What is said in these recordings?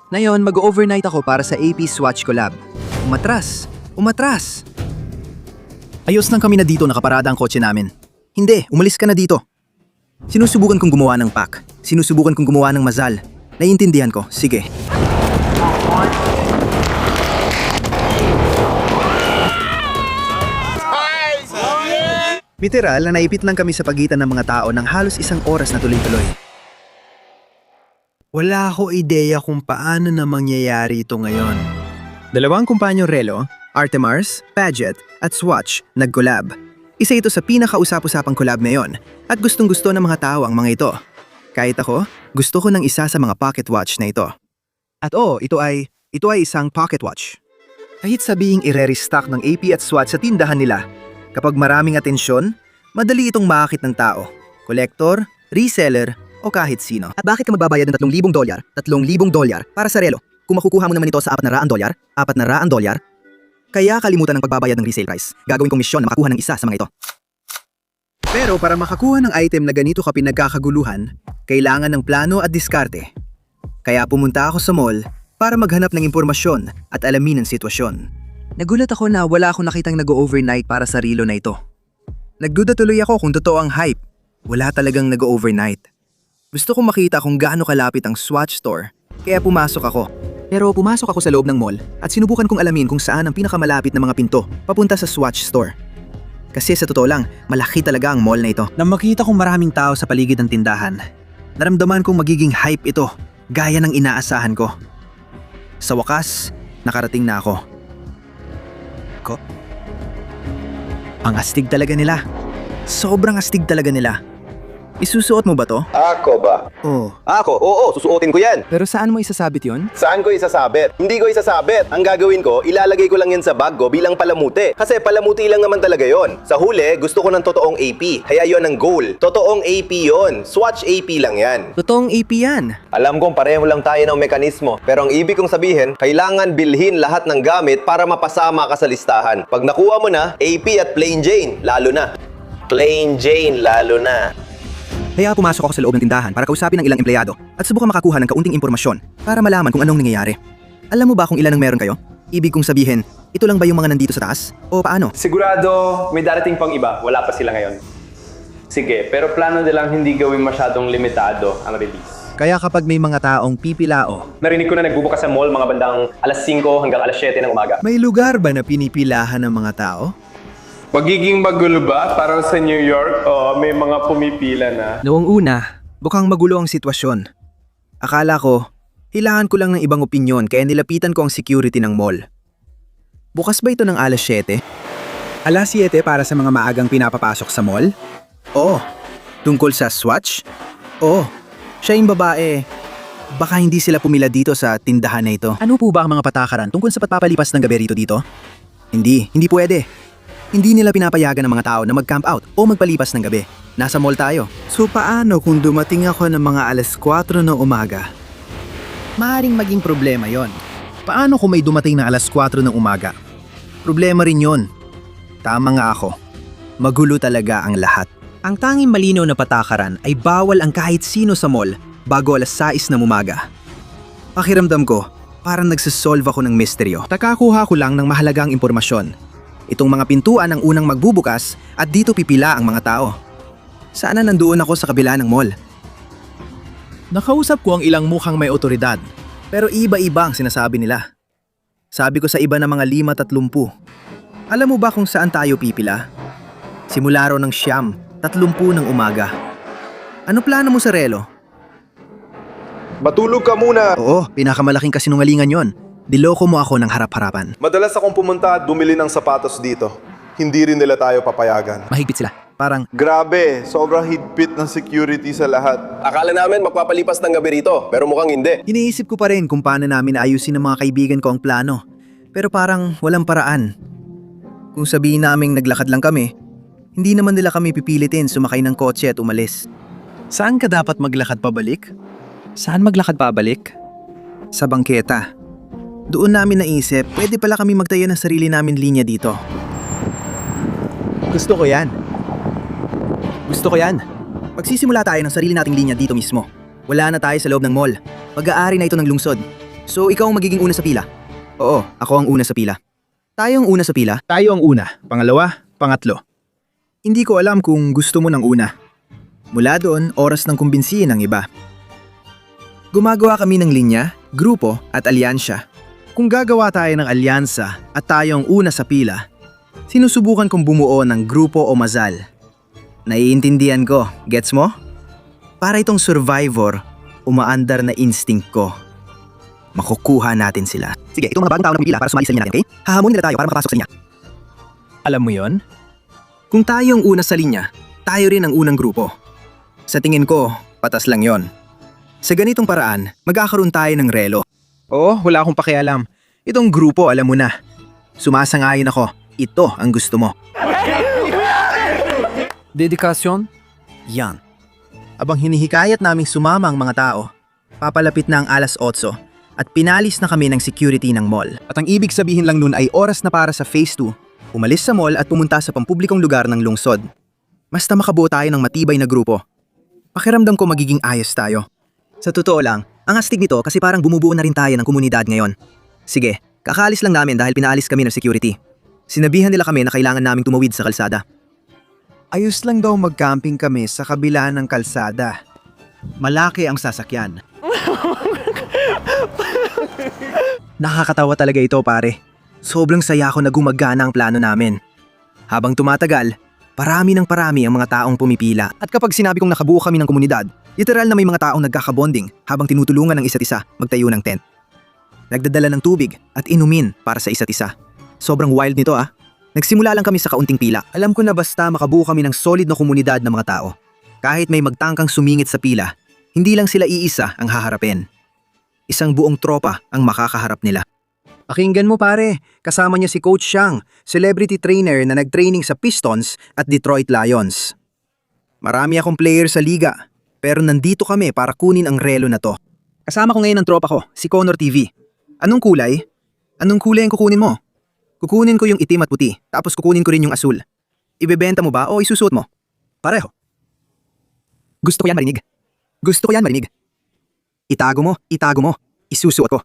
Ngayon, mag-overnight ako para sa AP Swatch Collab. Umatras! Umatras! Ayos lang kami na dito nakaparada ang kotse namin. Hindi, umalis ka na dito. Sinusubukan kong gumawa ng pack. Sinusubukan kong gumawa ng mazal. Naiintindihan ko, sige. Literal na naipit lang kami sa pagitan ng mga tao ng halos isang oras na tuloy-tuloy. Wala ako ideya kung paano na mangyayari ito ngayon. Dalawang kumpanyong Relo, Artemars, Padgett at Swatch nag-collab. Isa ito sa pinakausap-usapang collab ngayon at gustong-gusto ng mga tao ang mga ito. Kahit ako, gusto ko ng isa sa mga pocket watch na ito. At ito ay isang pocket watch. Kahit sabihing ire-restock ng AP at Swatch sa tindahan nila, kapag maraming atensyon, madali itong makakit ng tao, kolektor, reseller, o kahit sino. At bakit ka magbabayad ng $3,000? $3,000 para sa Relo. Kung makukuha mo naman ito sa $400, $400, kaya kalimutan ng pagbabayad ng resale price. Gagawin kong misyon na makakuha ng isa sa mga ito. Pero para makakuha ng item na ganito ka pinagkakaguluhan, kailangan ng plano at diskarte. Kaya pumunta ako sa mall para maghanap ng impormasyon at alamin ang sitwasyon. Nagulat ako na wala akong nakitang nag-overnight para sa relo na ito. Nagduda tuloy ako kung totoo ang hype. Wala talagang nag-overnight. Gusto kong makita kung gaano kalapit ang Swatch store, kaya pumasok ako. Pero pumasok ako sa loob ng mall at sinubukan kong alamin kung saan ang pinakamalapit na mga pinto papunta sa Swatch store. Kasi sa totoo lang, malaki talaga ang mall na ito. Nang makita kong maraming tao sa paligid ng tindahan, naramdaman kong magiging hype ito, gaya ng inaasahan ko. Sa wakas, nakarating na ako. Ang astig talaga nila. Sobrang astig talaga nila. Isusuot mo ba to? Ako ba? Oo. Ako? Oo, susuotin ko yan. Pero saan mo isasabit yon? Saan ko isasabit? Hindi ko isasabit. Ang gagawin ko, ilalagay ko lang yan sa bag ko bilang palamuti. Kasi palamuti lang naman talaga yon. Sa huli, gusto ko ng totoong AP. Kaya yon ang goal. Totoong AP yon. Swatch AP lang yan. Totoong AP yan. Alam kong pareho lang tayo ng mekanismo. Pero ang ibig kong sabihin, kailangan bilhin lahat ng gamit para mapasama ka sa listahan. Pag nakuha mo na, AP at Plain Jane, lalo na. Plain Jane, lalo na. Kaya pumasok ako sa loob ng tindahan para kausapin ng ilang empleyado at subukan makakuha ng kaunting impormasyon para malaman kung anong nangyayari. Alam mo ba kung ilan ang meron kayo? Ibig kong sabihin, ito lang ba yung mga nandito sa taas? O paano? Sigurado may darating pang iba, wala pa sila ngayon. Sige, pero plano nilang hindi gawin masyadong limitado ang release. Kaya kapag may mga taong pipilao, Narinig ko na nagbubukas sa mall mga bandang alas 5 hanggang alas 7 ng umaga. may lugar ba na pinipilahan ng mga tao? Magiging magulo ba? Parang sa New York, may mga pumipila na. Noong una, mukhang magulo ang sitwasyon. Akala ko, hilahan ko lang ng ibang opinyon kaya nilapitan ko ang security ng mall. Bukas ba ito ng alas 7? Alas 7 para sa mga maagang pinapapasok sa mall? Oo. Tungkol sa Swatch? Oo. Siya yung babae. Baka hindi sila pumila dito sa tindahan na ito. Ano po ba ang mga patakaran tungkol sa pagpapalipas ng gabi rito dito? Hindi pwede. Hindi nila pinapayagan ng mga tao na mag-camp out o magpalipas ng gabi. Nasa mall tayo. So paano kung dumating ako ng mga alas 4 ng umaga? Maaring maging problema yon. Paano kung may dumating na alas 4 ng umaga? Problema rin yon. Tama nga ako. Magulo talaga ang lahat. Ang tanging malinaw na patakaran ay bawal ang kahit sino sa mall bago alas 6 ng umaga. Pakiramdam ko, parang nagsasolve ako ng misteryo. Nakakuha ko lang ng mahalagang impormasyon. Itong mga pintuan ang unang magbubukas at dito pipila ang mga tao. Sana nandoon ako sa kabila ng mall. Nakausap ko ang ilang mukhang may otoridad, pero iba-iba ang sinasabi nila. Sabi ko sa iba na mga 5:30. Alam mo ba kung saan tayo pipila? Simula raw ng 9:30 ng umaga. Ano plano mo sa relo? Matulog ka muna. Oo, pinakamalaking kasinungalingan yon. Diloko mo ako ng harap-harapan. Madalas akong pumunta at bumili ng sapatos dito. Hindi rin nila tayo papayagan. Mahigpit sila. Parang, Grabe, sobrang higpit ng security sa lahat. Akala namin magpapalipas ng gabi rito, pero mukhang hindi. iniisip ko pa rin kung paano namin ayusin ng mga kaibigan ko ang plano. Pero parang walang paraan. Kung sabihin naming naglakad lang kami, hindi naman nila kami pipilitin sumakay ng kotse at umalis. Saan ka dapat maglakad pabalik? Saan maglakad pabalik? Sa bangketa. Doon namin naisip, pwede pala kami magtayo ng sarili namin linya dito. Gusto ko yan. Gusto ko yan. Magsisimula tayo ng sarili nating linya dito mismo. Wala na tayo sa loob ng mall. Pag-aari na ito ng lungsod. So ikaw ang magiging una sa pila? Oo, ako ang una sa pila. Tayo ang una sa pila? Tayo ang una, pangalawa, pangatlo. Hindi ko alam kung gusto mo ng una. Mula doon, oras ng kumbinsihin ng iba. Gumagawa kami ng linya, grupo at alyansya. Kung gagawa tayo ng alyansa at tayo ang una sa pila, sinusubukan kong bumuo ng grupo o mazal. Naiintindihan ko, gets mo? Para itong survivor, umaandar na instinct ko. Makukuha natin sila. Sige, itong mga bagong tao na pumipila para sumali sa linya natin, okay? Hahamunin nila tayo para makapasok sa linya. Alam mo yon? Kung tayo ang una sa linya, tayo rin ang unang grupo. Sa tingin ko, patas lang yon. Sa ganitong paraan, magkakaroon tayo ng relo. Oo, wala akong pakialam. Itong grupo, alam mo na. Sumasang-ayon ako. Ito ang gusto mo. Dedikasyon? Yan. Abang hinihikayat naming sumama ang mga tao, papalapit na ang alas 8 at pinalis na kami ng security ng mall. At ang ibig sabihin lang nun ay oras na para sa phase 2, umalis sa mall at pumunta sa pampublikong lugar ng lungsod. Basta makabuo tayo ng matibay na grupo. Pakiramdam ko magiging ayos tayo. Sa totoo lang, ang astig nito kasi parang bumubuo na rin tayo ng komunidad ngayon. Sige, kakaalis lang namin dahil pinaalis kami ng security. Sinabihan nila kami na kailangan naming tumawid sa kalsada. Ayos lang daw mag-camping kami sa kabila ng kalsada. Malaki ang sasakyan. Nakakatawa talaga ito, pare. Sobrang saya ko na gumagana ang plano namin. Habang tumatagal, parami ng parami ang mga taong pumipila. At kapag sinabi kong nakabuo kami ng komunidad, literal na may mga taong nagkakabonding habang tinutulungan ng isa't isa magtayo ng tent. Nagdadala ng tubig at inumin para sa isa't isa. Sobrang wild nito ah. Nagsimula lang kami sa kaunting pila. Alam ko na basta makabuo kami ng solid na komunidad ng mga tao. Kahit may magtangkang sumingit sa pila, hindi lang sila iisa ang haharapin. Isang buong tropa ang makakaharap nila. Pakinggan mo pare, kasama niya si Coach Xiang, celebrity trainer na nag-training sa Pistons at Detroit Lions. Marami akong player sa liga, pero nandito kami para kunin ang relo na to. Kasama ko ngayon ang tropa ko, si Connor TV. Anong kulay? Anong kulay ang kukunin mo? Kukunin ko yung itim at puti, tapos kukunin ko rin yung asul. Ibebenta mo ba o isusuot mo? Pareho. Gusto ko yan marinig. Gusto ko yan marinig. Itago mo, itago mo. Isusuot ko.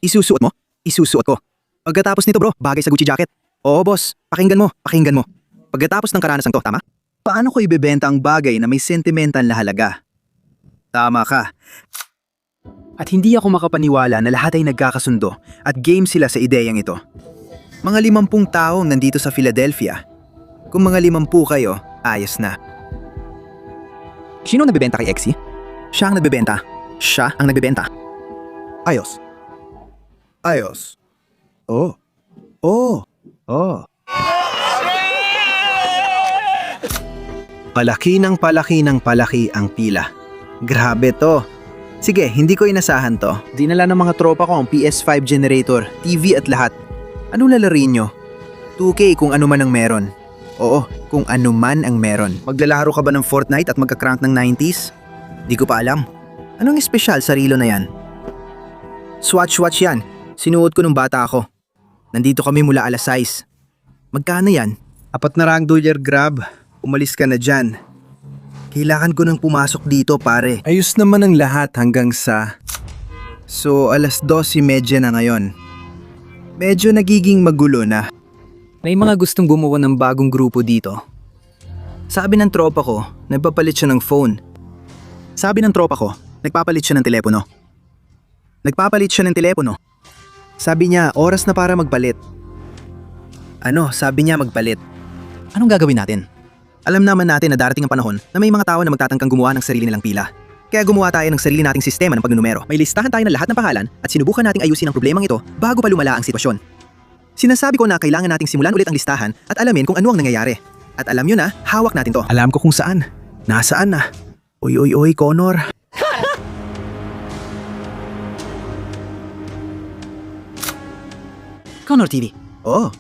Isusuot mo, isusuot ko. Pagkatapos nito bro, bagay sa Gucci jacket. Oo boss, pakinggan mo, pakinggan mo. Pagkatapos ng karanasan to, tama? Paano ko ibebenta ang bagay na may sentimental na halaga? Tama ka. At hindi ako makapaniwala na lahat ay nagkakasundo at game sila sa ideyang ito. Mga 50 taong nandito sa Philadelphia. Kung mga 50 kayo, ayos na. Sino nagbebenta kay Exy? Siya ang nagbebenta. Siya ang nagbebenta. Ayos. Ayos. Oh. Oh. Oh. Palaki ng palaki ang pila. Grabe to. Sige, hindi ko inasahan to. Dinala ng mga tropa ko ang PS5 generator, TV at lahat. Anong lalarin nyo? 2K kung ano man ang meron. Oo, kung ano man ang meron. Maglalaro ka ba ng Fortnite at magka-crank ng 90s? Di ko pa alam. Anong espesyal sa relo na yan? Swatch yan. Sinuot ko nung bata ako. Nandito kami mula alas 6. Magkano yan? 4 na $1 grab. Umalis ka na dyan. Kailangan ko nang pumasok dito pare. Ayos naman ang lahat hanggang sa... So, alas 12:30 na ngayon. Medyo nagiging magulo na. May mga gustong bumuo ng bagong grupo dito. Sabi ng tropa ko, nagpapalit siya ng phone. Sabi ng tropa ko, nagpapalit siya ng telepono. Nagpapalit siya ng telepono. Sabi niya, oras na para magpalit. Ano, sabi niya magpalit. Anong gagawin natin? Alam naman natin na darating ang panahon na may mga tao na magtatangkang gumawa ng sarili nilang pila. Kaya gumawa tayo ng sarili nating sistema ng pagnunumero. May listahan tayo ng lahat ng pangalan at sinubukan nating ayusin ang problemang ito bago pa lumala ang sitwasyon. Sinasabi ko na kailangan nating simulan ulit ang listahan at alamin kung ano ang nangyayari. At alam nyo na, hawak natin to. Alam ko kung saan. Nasaan na? Oy, Connor. Connor TV. Oh.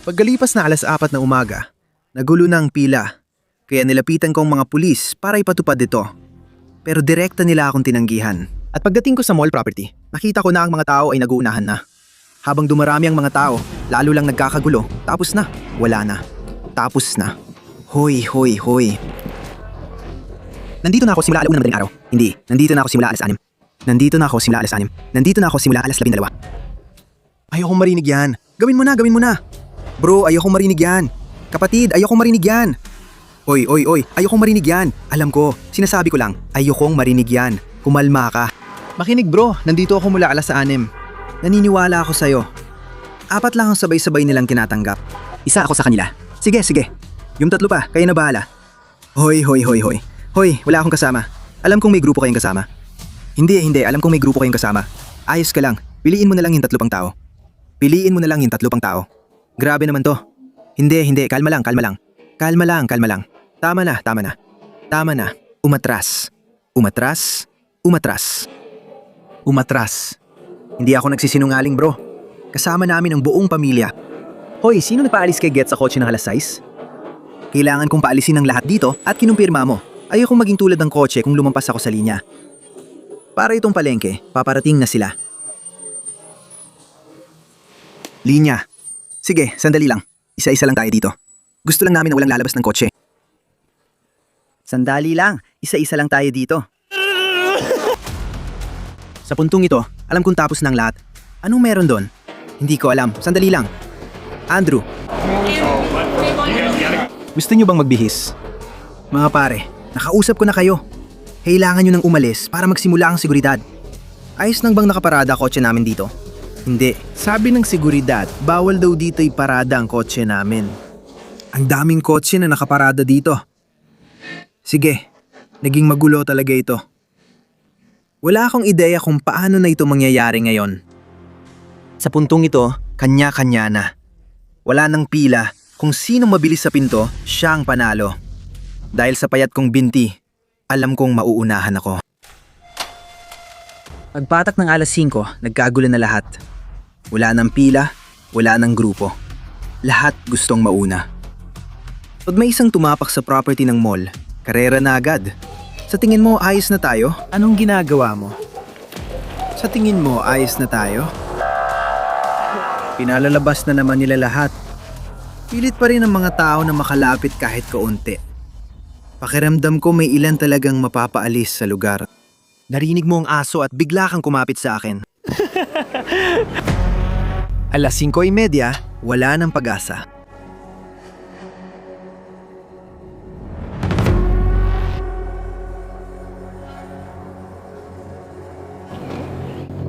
Pagkalipas na alas 4 na umaga, nagulo na ang pila. Kaya nilapitan ko ang mga pulis para ipatupad ito. Pero direkta nila akong tinanggihan. At pagdating ko sa mall property, nakita ko na ang mga tao ay nag-uunahan na. Habang dumarami ang mga tao, lalo lang nagkakagulo, tapos na, wala na. Tapos na. Hoy. Nandito na ako simula alauna ng madaling araw. Hindi, nandito na ako simula alas 6. Nandito na ako simula alas 6. Nandito na ako simula alas 12. Ayokong marinig yan. Gawin mo na, gawin mo na. Bro, ayokong marinig yan. Kapatid, ayokong marinig yan. Oy, ayokong marinig yan. Alam ko, sinasabi ko lang, ayokong marinig yan. Kumalma ka. Makinig bro, nandito ako mula alas 6. Naniniwala ako sa'yo. 4 lang ang sabay-sabay nilang tinatanggap. Isa ako sa kanila. Sige. Yung 3 pa, kayo na bahala. Hoy. Hoy, wala akong kasama. Alam kong may grupo kayong kasama. Hindi, alam kong may grupo kayong kasama. Ayos ka lang, piliin mo na lang yung 3 pang tao. Piliin mo na lang yung 3 pang tao. Grabe naman to. Hindi, kalma lang. Kalma lang. Tama na. Umatras. Hindi ako nagsisinungaling bro. Kasama namin ang buong pamilya. Hoy, sino nagpaalis kay Get sa kotse ng alas 6? Kailangan kong paalisin ang lahat dito at kinumpirma mo. Ayokong maging tulad ng kotse kung lumampas ako sa linya. Para itong palengke, paparating na sila. Linya. Sige, sandali lang. Isa-isa lang tayo dito. Gusto lang namin na walang lalabas ng kotse. Sandali lang. Isa-isa lang tayo dito. Sa puntong ito, alam kong tapos ng lahat. Anong meron doon? Hindi ko alam. Sandali lang. Andrew. Gusto niyo bang magbihis? Mga pare, nakausap ko na kayo. Kailangan nyo nang umalis para magsimula ang seguridad. Ayos nang bang nakaparada kotse namin dito? Hindi. Sabi ng seguridad, bawal daw dito iparada ang kotse namin. Ang daming kotse na nakaparada dito. Sige, naging magulo talaga ito. Wala akong ideya kung paano na ito mangyayari ngayon. Sa puntong ito, kanya-kanya na. Wala nang pila, kung sino mabilis sa pinto, siya ang panalo. Dahil sa payat kong binti, alam kong mauunahan ako. Pagpatak ng alas 5, nagkagulo na lahat. Wala nang pila, wala nang grupo. Lahat gustong mauna. Pag may isang tumapak sa property ng mall, karera na agad. Sa tingin mo, ayos na tayo? Anong ginagawa mo? Sa tingin mo, ayos na tayo? Pinalalabas na naman nila lahat. Pilit pa rin ang mga tao na makalapit kahit kaunti. Pakiramdam ko may ilan talagang mapapaalis sa lugar. Narinig mo ang aso at bigla kang kumapit sa akin. Alas 5:30, wala nang pag-asa.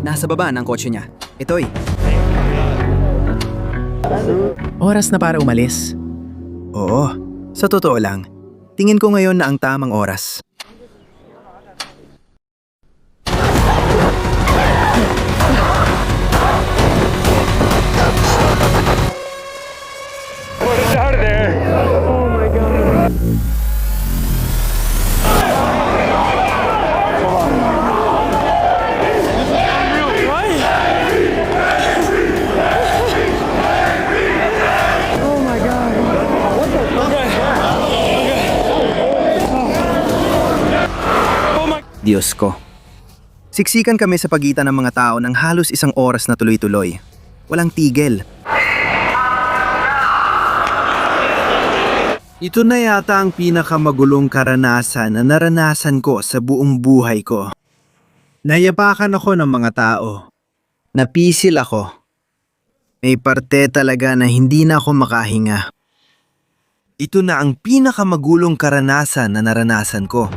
Nasa baba ng kotse niya. Ito'y. Oras na para umalis. Oo, sa totoo lang. Tingin ko ngayon na ang tamang oras. Diyos ko. Siksikan kami sa pagitan ng mga tao ng halos 1 oras na tuloy-tuloy. Walang tigil. Ito na yata ang pinakamagulong karanasan na naranasan ko sa buong buhay ko. Nayapakan ako ng mga tao. Napisil ako. May parte talaga na hindi na ako makahinga. Ito na ang pinakamagulong karanasan na naranasan ko.